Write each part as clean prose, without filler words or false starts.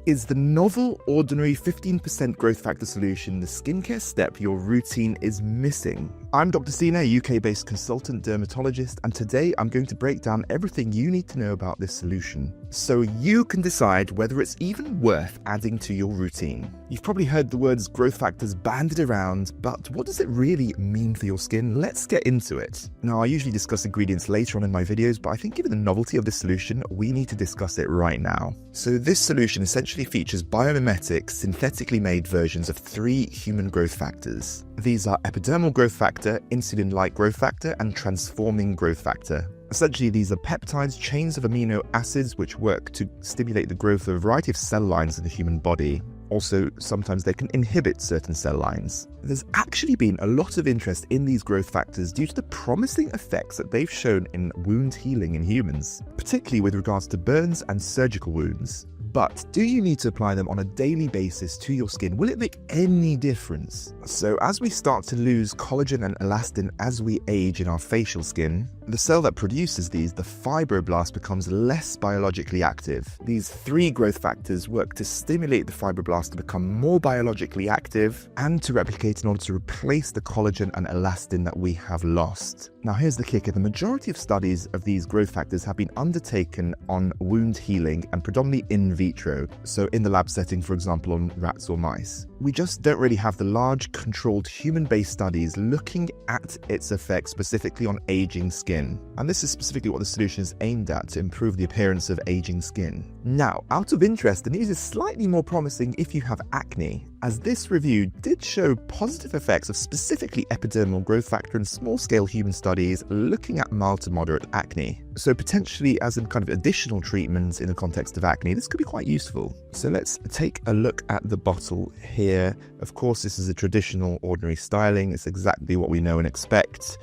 Is the novel ordinary 15% growth factor solution the skincare step your routine is missing? I'm Dr. Sina, a UK-based consultant dermatologist, and today I'm going to break down everything you need to know about this solution, so you can decide whether it's even worth adding to your routine. You've probably heard the words growth factors bandied around, but what does it really mean for your skin? Let's get into it. Now, I usually discuss ingredients later on in my videos, but I think given the novelty of this solution, we need to discuss it right now. So this solution essentially features biomimetic, synthetically made versions of 3 human growth factors. These are epidermal growth factor, insulin-like growth factor, and transforming growth factor. Essentially, these are peptides, chains of amino acids which work to stimulate the growth of a variety of cell lines in the human body. Also, sometimes they can inhibit certain cell lines. There's actually been a lot of interest in these growth factors due to the promising effects that they've shown in wound healing in humans, particularly with regards to burns and surgical wounds. But do you need to apply them on a daily basis to your skin? Will it make any difference? So as we start to lose collagen and elastin as we age in our facial skin, the cell that produces these, the fibroblast, becomes less biologically active. These 3 growth factors work to stimulate the fibroblast to become more biologically active and to replicate in order to replace the collagen and elastin that we have lost. Now here's the kicker. The majority of studies of these growth factors have been undertaken on wound healing and predominantly in vitro, so in the lab setting, for example, on rats or mice. We just don't really have the large controlled human-based studies looking at its effects specifically on aging skin. And this is specifically what the solution is aimed at, to improve the appearance of aging skin. Now, out of interest, the news is slightly more promising if you have acne, as this review did show positive effects of specifically epidermal growth factor in small-scale human studies looking at mild to moderate acne. So potentially as a kind of additional treatment in the context of acne, this could be quite useful. So let's take a look at the bottle here. Of course, this is a traditional ordinary styling. It's exactly what we know and expect.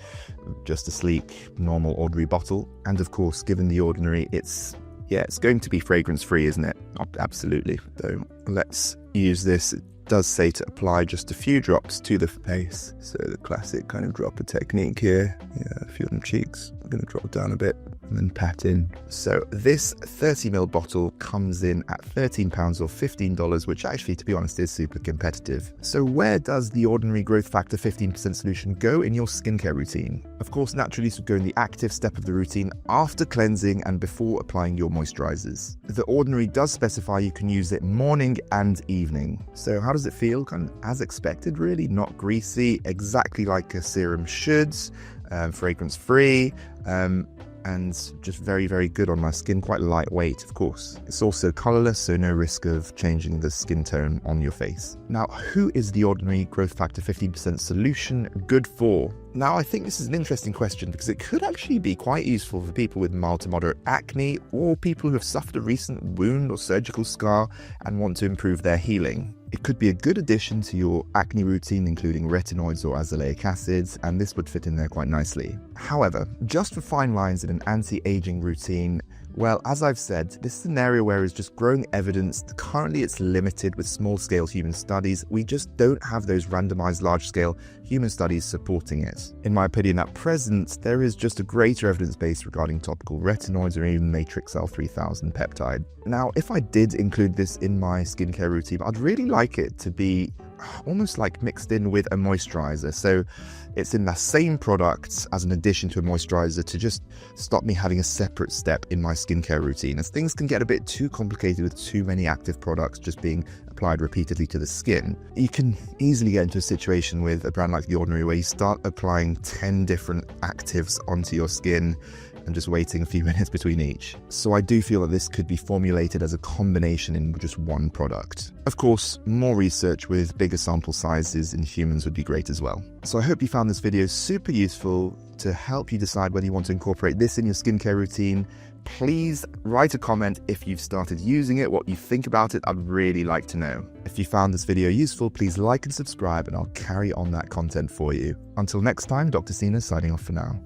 Just a sleek, normal, ordinary bottle. And of course, given the ordinary, it's going to be fragrance-free, isn't it? Absolutely. So let's use this. It does say to apply just a few drops to the face. So the classic kind of dropper technique here. A few on the cheeks. I'm going to drop down a bit and then pat in. So this 30ml bottle comes in at £13 or $15, which actually, to be honest, is super competitive. So where does the ordinary growth factor 15% solution go in your skincare routine? Of course, naturally, this would go in the active step of the routine after cleansing and before applying your moisturizers. The ordinary does specify you can use it morning and evening. So how does it feel? Kind of as expected, really. Not greasy, exactly like a serum should, fragrance-free, and just very, very good on my skin, quite lightweight, of course. It's also colorless, so no risk of changing the skin tone on your face. Now, who is the ordinary growth factor 15% solution good for? Now, I think this is an interesting question because it could actually be quite useful for people with mild to moderate acne or people who have suffered a recent wound or surgical scar and want to improve their healing. It could be a good addition to your acne routine, including retinoids or azelaic acids, and this would fit in there quite nicely. However, just for fine lines in an anti-aging routine, well, as I've said, this is an area where it's just growing evidence. Currently, it's limited with small-scale human studies. We just don't have those randomized large-scale human studies supporting it. In my opinion, at present, there is just a greater evidence base regarding topical retinoids or even matrix L3000 peptide. Now, if I did include this in my skincare routine, I'd really like it to be almost like mixed in with a moisturizer. So it's in the same product as an addition to a moisturizer to just stop me having a separate step in my skincare routine, as things can get a bit too complicated with too many active products just being applied repeatedly to the skin. You can easily get into a situation with a brand like The Ordinary where you start applying 10 different actives onto your skin and just waiting a few minutes between each. So I do feel that this could be formulated as a combination in just one product. Of course, more research with bigger sample sizes in humans would be great as well. So I hope you found this video super useful to help you decide whether you want to incorporate this in your skincare routine. Please write a comment if you've started using it, what you think about it. I'd really like to know. If you found this video useful, please like and subscribe and I'll carry on that content for you. Until next time, Dr. Sina signing off for now.